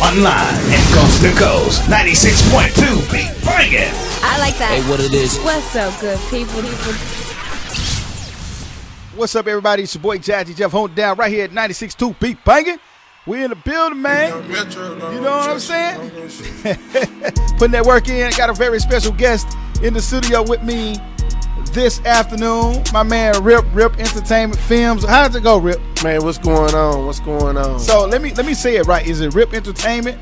Online and coast to coast. 96.2 Beat Bangin'. I like that. Hey, what it is? What's up, good people? What's up, everybody? It's your boy Jazzy Jeff holding down right here at 96.2 Beat Bangin'. We in the building, man. You know what I'm saying? Putting that work in. Got a very special guest in the studio with me this afternoon. My man Ripp Entertainment Films. How's it go, Ripp? Man, what's going on? What's going on? So let me say it right. Is it Ripp Entertainment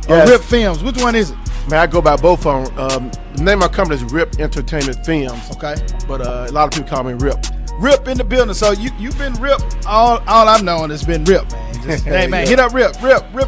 or Yes. Ripp Films? Which one is it? Man, I go by both of them. The name of my company is Ripp Entertainment Films. Okay. But a lot of people call me Ripp. Ripp in the building. So you've been Ripp. All I've known has been Ripp, man. Just, hey man, hit up Ripp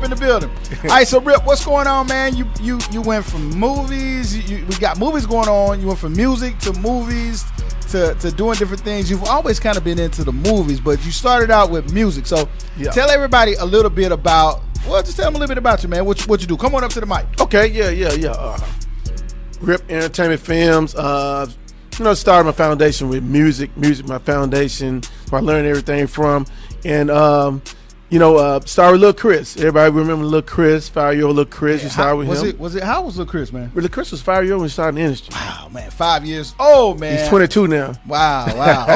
in the building. All right, so Ripp, what's going on, man? You went from movies. We got movies going on. You went from music to movies to doing different things. You've always kind of been into the movies, but you started out with music. So tell everybody a little bit about. Well, just tell them a little bit about you, man. What you do? Come on up to the mic. Okay, yeah. Ripp Entertainment Films. Started my foundation with music, my foundation, where I learned everything from. And, started with Lil Chris. Everybody remember Lil Chris, 5-year-old Lil Chris. You started with him. How was Lil Chris, man? Lil Chris was 5-year-old when he started in the industry. Wow, man, 5 years old, man. He's 22 now. Wow.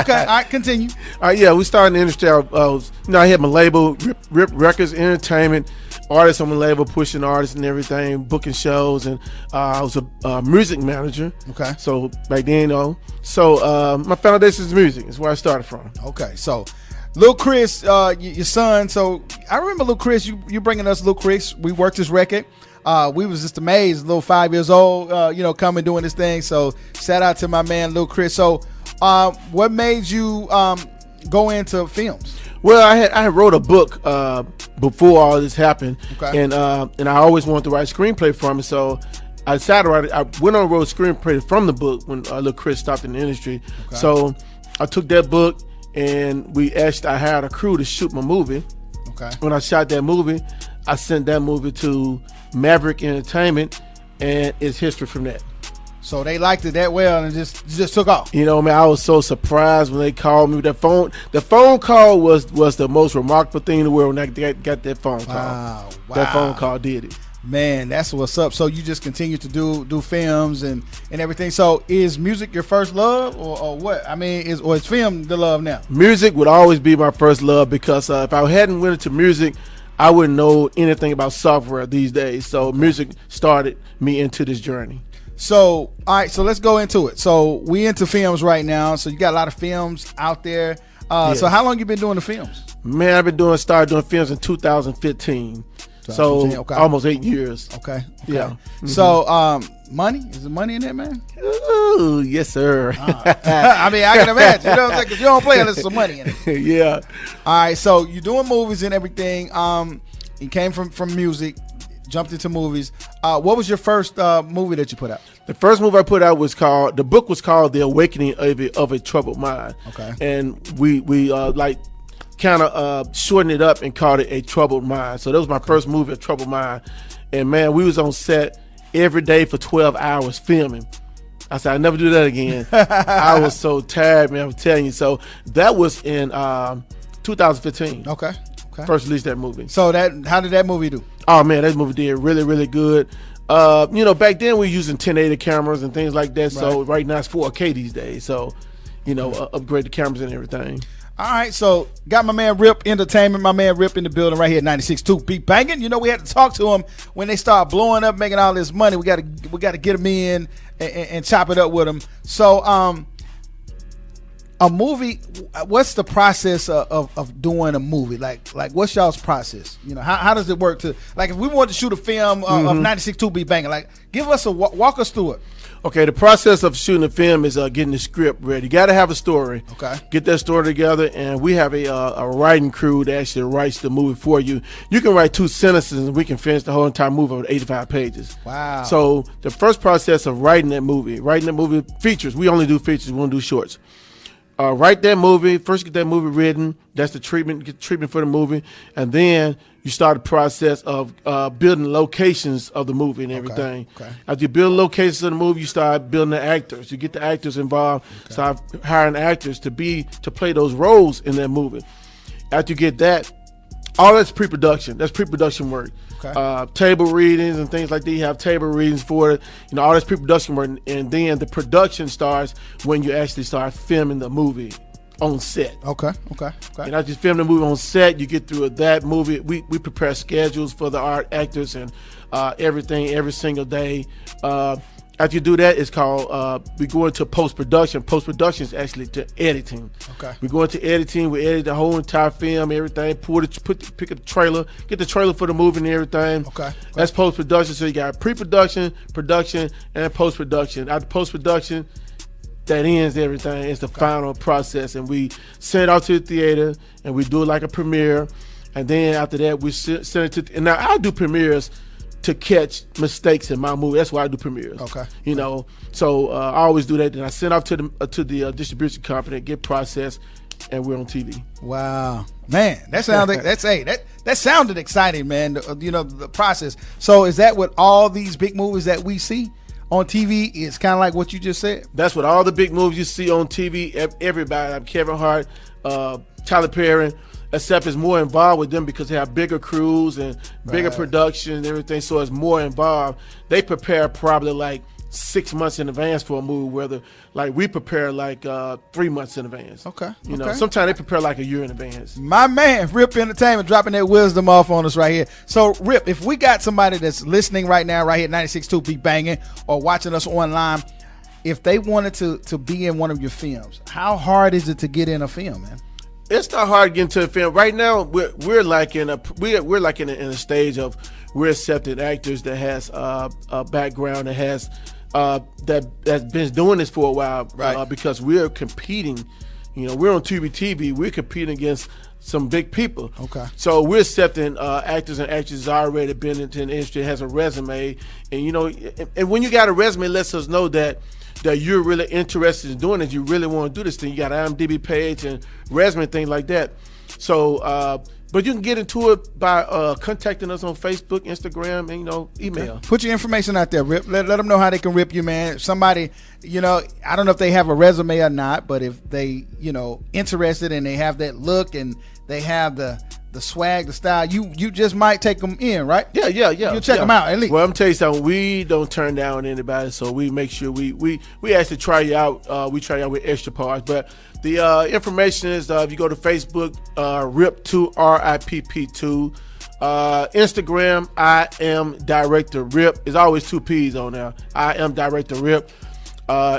Okay, all right, continue. All right, yeah, we started in the industry. I had my label, Ripp Records Entertainment, artists on my label, pushing artists and everything, booking shows, and I was a music manager. Okay. So back then, my foundation is music. Is where I started from. Okay, so Lil Chris, your son. So I remember Lil Chris. You bringing us Lil Chris. We worked this record. We was just amazed. Little 5 years old, coming doing this thing. So shout out to my man Lil Chris. So, what made you go into films? Well, I had wrote a book before all this happened, okay. and I always wanted to write a screenplay from it. So I decided to write it. I went on and wrote a screenplay from the book when Lil Chris stopped in the industry. Okay. So I took that book and I hired a crew to shoot my movie. Okay. When I shot that movie, I sent that movie to Maverick Entertainment, and it's history from that. So they liked it that well and just took off. Man, I was so surprised when they called me. The phone call was the most remarkable thing in the world when I got that phone call. Wow. That phone call did it. Man, that's what's up. So you just continue to do films and everything. So is music your first love or what? I mean, is film the love now? Music would always be my first love because if I hadn't went into music, I wouldn't know anything about software these days. So music started me into this journey. So, all right, so let's go into it. So we into films right now. So you got a lot of films out there. Yes. So how long you been doing the films? Man, started doing films in 2015. So okay. Almost 8 years. Okay. Yeah. Mm-hmm. So money? Is there money in that, man? Ooh, yes, sir. I mean, I can imagine. You know what I'm saying? Because you don't play unless there's some money in it. Yeah. All right, so you're doing movies and everything. You came from music, jumped into movies. What was your first movie that you put out? The first movie I put out the book was called The Awakening of a Troubled Mind. Okay. And we kind of shortened it up and called it A Troubled Mind. So that was my first movie, A Troubled Mind. And man, we was on set every day for 12 hours filming. I said, I'll never do that again. I was so tired, man, I'm telling you. So that was in 2015. Okay. First released that movie. So how did that movie do? Oh man, that movie did really, really good. Back then we were using 1080 cameras and things like that. Right. So right now it's 4K these days. So, upgrade the cameras and everything. All right, so got my man Ripp Entertainment, my man Ripp in the building right here at 96.2 Beat Bangin'. We had to talk to him when they start blowing up, making all this money. We got to get them in and chop it up with them. So, a movie. What's the process of doing a movie? Like what's y'all's process? How does it work? To if we want to shoot a film of 96.2 Beat Bangin', give us walk us through it. Okay, the process of shooting a film is getting the script ready. You got to have a story. Okay. Get that story together, and we have a writing crew that actually writes the movie for you. You can write 2 sentences, and we can finish the whole entire movie with 85 pages. Wow. So the first process of writing that movie features. We only do features. We don't do shorts. Write that movie. First, get that movie written. That's the treatment. Get treatment for the movie, and then you start the process of building locations of the movie and everything. Okay. After you build locations of the movie, you start building the actors. You get the actors involved. Okay. Start hiring actors to play those roles in that movie. After you get that, All that's pre-production. That's pre-production work. Okay. Table readings and things like that. You have table readings for it. All that's pre-production work, and then the production starts when you actually start filming the movie on set. Okay. And I just film the movie on set. You get through that movie. We prepare schedules for the actors and everything every single day. After you do that, it's called, we go into post-production. Post-production is actually to editing. Okay. We go into editing. We edit the whole entire film, everything. Pick up the trailer, get the trailer for the movie and everything. Okay. That's post-production. So you got pre-production, production, and post-production. After post-production, that ends everything. It's the final process. And we send it out to the theater, and we do it like a premiere. And then after that, we send it to, and now I do premieres to catch mistakes in my movie. That's why I do premieres. Okay. So I always do that. Then I send off to the distribution company, get processed, and we're on TV. Wow, man, that sounded that sounded exciting, man. The process. So is that what all these big movies that we see on TV is kind of like what you just said? That's what all the big movies you see on TV. Everybody, like Kevin Hart, Tyler Perry. Except it's more involved with them because they have bigger crews and bigger production and everything, so it's more involved. They prepare probably like 6 months in advance for a movie, whether like we prepare like 3 months in advance. Okay. Sometimes they prepare like a year in advance. My man, Ripp Entertainment, dropping that wisdom off on us right here. So, Ripp, if we got somebody that's listening right now, right here at 96.2 Be Banging, or watching us online, if they wanted to be in one of your films, how hard is it to get in a film, man? It's not hard to get into a film. Right now, we're like in a stage of we're accepting actors that has a background that has that's been doing this for a while, right? Because we're competing. We're on TV. We're competing against some big people. Okay. So we're accepting actors and actresses already been into the industry, has a resume, and when you got a resume, it lets us know that you're really interested in doing it. You really want to do this thing. You got an IMDb page and resume, things like that. So, but you can get into it by contacting us on Facebook, Instagram, and email. Okay. Put your information out there, Ripp. Let them know how they can rip you, man. Somebody, I don't know if they have a resume or not, but if they, interested and they have that look and they have the swag, the style, you just might take them in, right? Yeah. You'll check them out at least. Well, I'm telling you something. We don't turn down anybody, so we make sure we actually try you out. We try you out with extra parts. But the information is if you go to Facebook, Ripp2, RIPP2. Instagram, I am Director Ripp. There's always 2 P's on there. I am Director Ripp.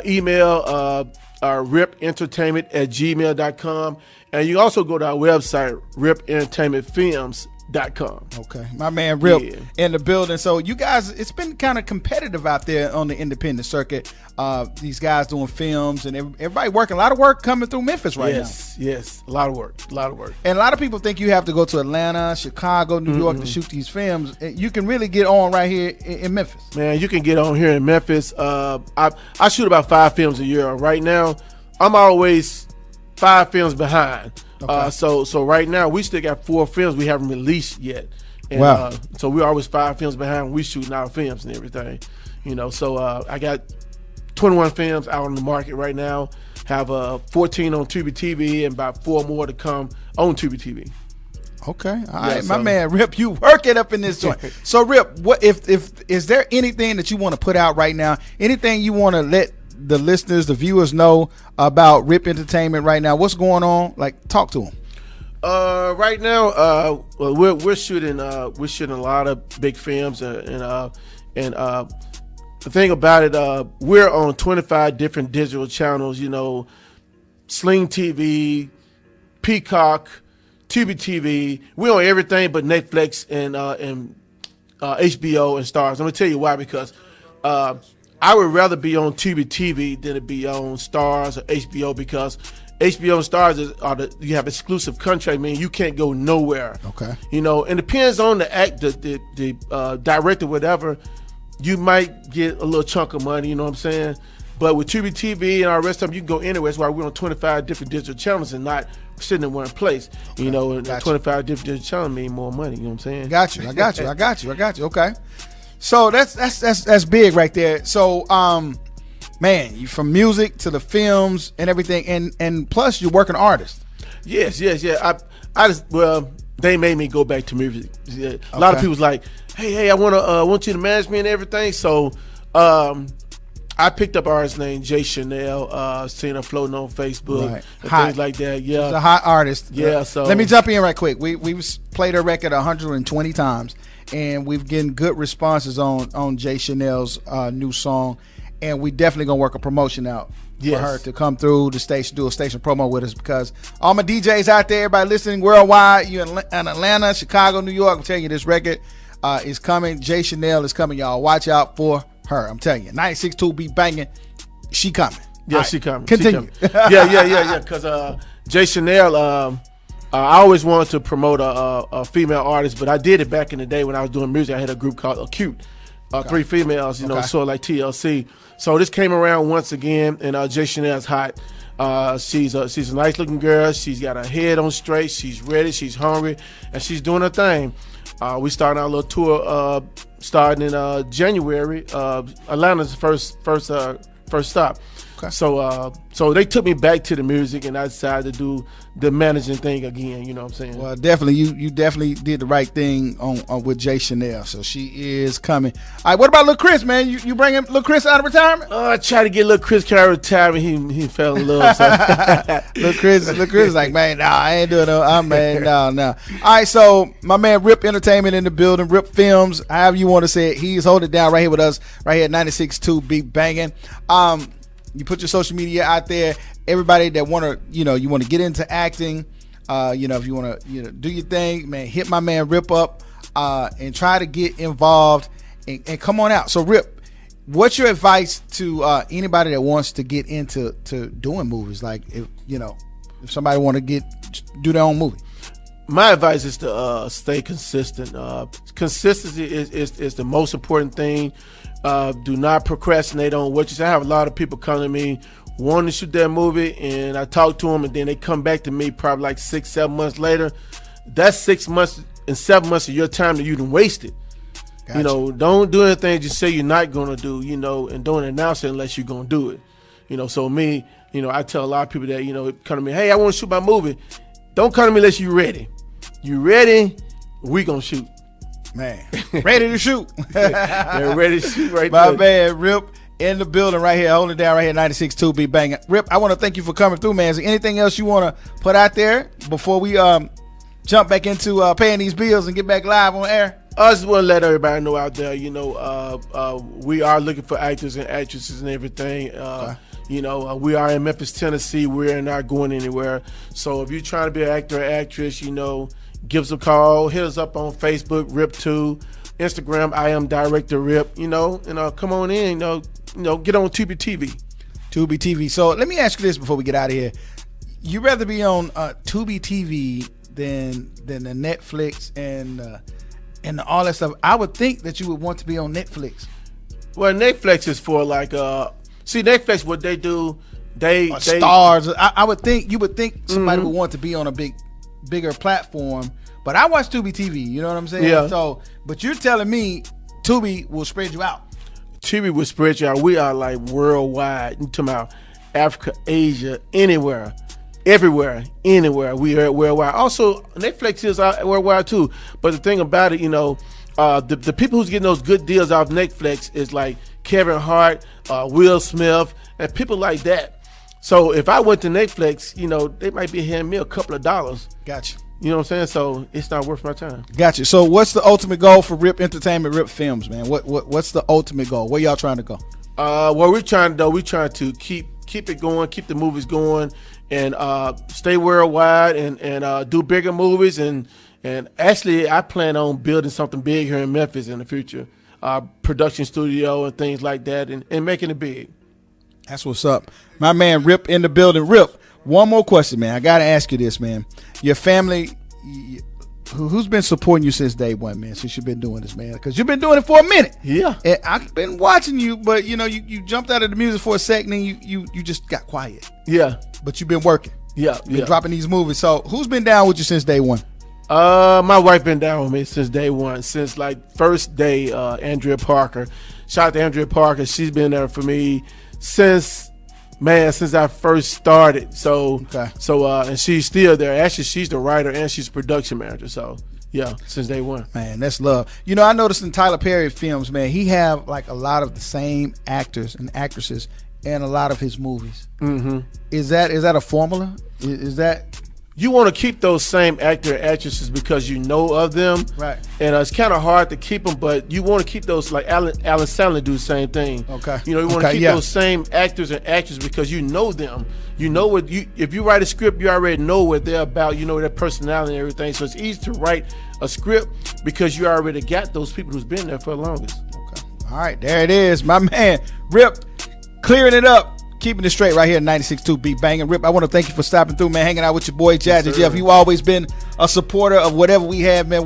Email rippentertainment@gmail.com. And you also go to our website, rippentertainmentfilms.com. Okay. My man Ripp in the building. So you guys, it's been kind of competitive out there on the independent circuit. These guys doing films and everybody working. A lot of work coming through Memphis right now. Yes. A lot of work. And a lot of people think you have to go to Atlanta, Chicago, New York to shoot these films. You can really get on right here in Memphis. Man, you can get on here in Memphis. I shoot about 5 films a year. Right now, I'm always 5 films behind. Okay. So right now we still got 4 films we haven't released yet. And, wow. So we're always 5 films behind when we shooting our films and everything. So I got 21 films out on the market right now. Have 14 on Tubi TV and about 4 more to come on Tubi TV. Okay, all right, my man Ripp, you work it up in this joint. So Ripp, what if is there anything that you want to put out right now? Anything you want to let the listeners, the viewers know about Ripp Entertainment right now? What's going on? Like, talk to them. Right now, we're shooting a lot of big films, and the thing about it, we're on 25 different digital channels. Sling TV, Peacock, Tubi TV. We're on everything but Netflix and HBO and Stars. I'm gonna tell you why, because I would rather be on Tubi TV than to be on Stars or HBO, because HBO and Stars you have exclusive contract, meaning you can't go nowhere. Okay. And it depends on the director, whatever. You might get a little chunk of money, you know what I'm saying? But with Tubi TV and our rest of them, you can go anywhere. That's why we're on 25 different digital channels and not sitting in one place. Okay. And 25 different digital channels mean more money, you know what I'm saying? Got you. I got you. Okay. So that's big right there. So man, you from music to the films and everything, and plus you're working artist. Yes. I just they made me go back to music. Yeah. A lot of people's like, hey, I want you to manage me and everything. So I picked up an artist named Jay Chanell, seen her floating on Facebook and things like that. Yeah, she's a hot artist. Yeah, so let me jump in right quick. We played her record 120 times, and we've getting good responses on Jay Chanel's new song, and we definitely gonna work a promotion out for her to come through the station, do a station promo with us, because all my DJs out there, everybody listening worldwide, you in Atlanta, Chicago, New York, I'm telling you, this record is coming. Jay Chanell is coming, y'all. Watch out for her. I'm telling you, 96.2 be banging. She coming. Yeah, she coming. Continue. She coming. Yeah. Because Jay Chanell, I always wanted to promote a female artist, but I did it back in the day when I was doing music. I had a group called Acute, 3 females, sort of like TLC. So this came around once again, and Jay Chanel's hot. She's a nice looking girl. She's got her head on straight. She's ready. She's hungry, and she's doing her thing. We started our little tour starting in January. Atlanta's first stop. Okay. So they took me back to the music, and I decided to do the managing thing again. You know what I'm saying? Well, definitely, you definitely did the right thing on with Jay Chanell. So she is coming. All right, what about Lil Chris, man? You bringing Lil Chris out of retirement? I tried to get Lil Chris out of retirement. He fell in love. So. Lil Chris is like, man, nah, I ain't doing no. I'm man, no. All right, so my man Ripp Entertainment in the building, Ripp Films, however you want to say it. He's holding it down right here with us, right here at 96.2 Be Banging. You put your social media out there. Everybody that want to, you want to get into acting, if you want to, do your thing, man, hit my man Ripp up and try to get involved and come on out. So, Ripp, what's your advice to anybody that wants to get into doing movies? Like, if somebody want to do their own movie. My advice is to stay consistent. Consistency is the most important thing. Do not procrastinate on what you say. I have a lot of people come to me wanting to shoot that movie, and I talk to them, and then they come back to me probably like 6-7 months later. That's 6 months and 7 months of your time that you done wasted. Gotcha. Don't do anything you say you're not going to do, and don't announce it unless you're going to do it. So me, I tell a lot of people that, come to me, hey, I want to shoot my movie. Don't come to me unless you're ready. You ready? We going to shoot. Man, ready to shoot. They're ready to shoot right My there. man, Ripp in the building right here, holding it down right here, 96.2 Be Banging. Ripp, I want to thank you for coming through, man. Is there anything else you want to put out there before we jump back into paying these bills and get back live on air? I just want to let everybody know out there, we are looking for actors and actresses and everything. We are in Memphis, Tennessee. We're not going anywhere. So if you're trying to be an actor or actress, give us a call. Hit us up on Facebook, Ripp2, Instagram, I am Director Ripp. Come on in. Get on Tubi TV. Tubi TV. So let me ask you this before we get out of here. You rather be on Tubi TV than the Netflix and all that stuff? I would think that you would want to be on Netflix. Well, Netflix is for Netflix. What they do, they stars. I would think you would think somebody would want to be on a bigger platform, but I watch Tubi TV. You know what I'm saying? Yeah. So, but you're telling me Tubi will spread you out. Tubi will spread you out. We are like worldwide. You talking about Africa, Asia, anywhere, everywhere, anywhere. We are worldwide. Also, Netflix is worldwide too. But the thing about it, the people who's getting those good deals off Netflix is like Kevin Hart, Will Smith, and people like that. So if I went to Netflix, they might be handing me a couple of dollars. Gotcha. You know what I'm saying? So it's not worth my time. Gotcha. So what's the ultimate goal for Ripp Entertainment, Ripp Films, man? What's the ultimate goal? Where y'all trying to go? What we're trying to keep it going, keep the movies going, and stay worldwide and do bigger movies. And actually, I plan on building something big here in Memphis in the future, production studio and things like that, and making it big. That's what's up. My man Ripp in the building. Ripp, one more question, man. I got to ask you this, man. Your family, who's been supporting you since day one, man, since you've been doing this, man? Because you've been doing it for a minute. Yeah. And I've been watching you, but, you jumped out of the music for a second and you just got quiet. Yeah. But you've been working. Yeah. You've been dropping these movies. So who's been down with you since day one? My wife been down with me since day one, since like first day. Andrea Parker, shout out to Andrea Parker. She's been there for me since Man, since I first started. So, Okay. And she's still there. Actually, she's the writer and she's the production manager. So, yeah, since day one. Man, that's love. You know, I noticed in Tyler Perry films, man, he have like a lot of the same actors and actresses in a lot of his movies. Mm-hmm. Is that a formula? Is that... You want to keep those same actor and actresses because you know of them, right? And it's kind of hard to keep them, but you want to keep those, like Alan Sandler do the same thing. Okay, you know, you want to keep those same actors and actresses because you know them. You know what if you write a script, you already know what they're about. You know their personality and everything, so it's easy to write a script because you already got those people who's been there for the longest. Okay, all right, there it is, my man Rip, clearing it up. Keeping it straight right here at 96.2 Beat Banging. Rip, I want to thank you for stopping through, man, hanging out with your boy Jazzy Jeff. You always been a supporter of whatever we have, man.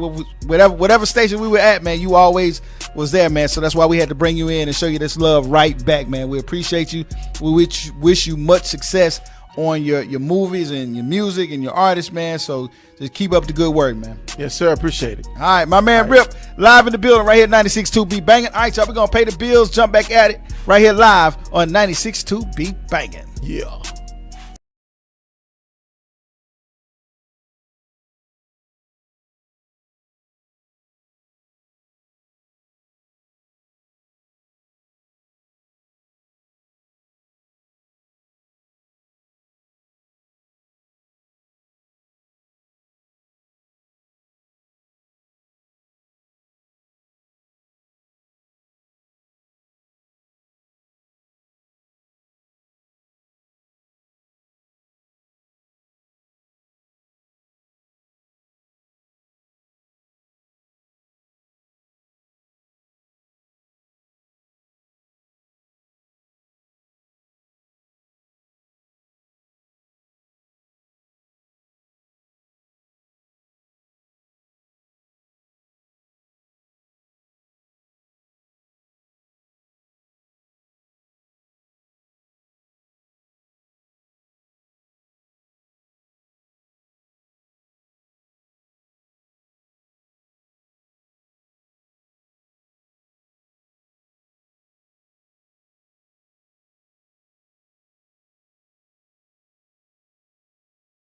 Whatever station we were at, man, you always was there, man. So that's why we had to bring you in and show you this love right back, man. We appreciate you. We wish you much success on your movies and your music and your artists, man. So just keep up the good work, man. Yes, sir. I appreciate it. All right, my man Rip, live in the building right here at 96.2 Beat Banging. All right, y'all, we're going to pay the bills, jump back at it right here live on 96.2 Beat Banging. Yeah.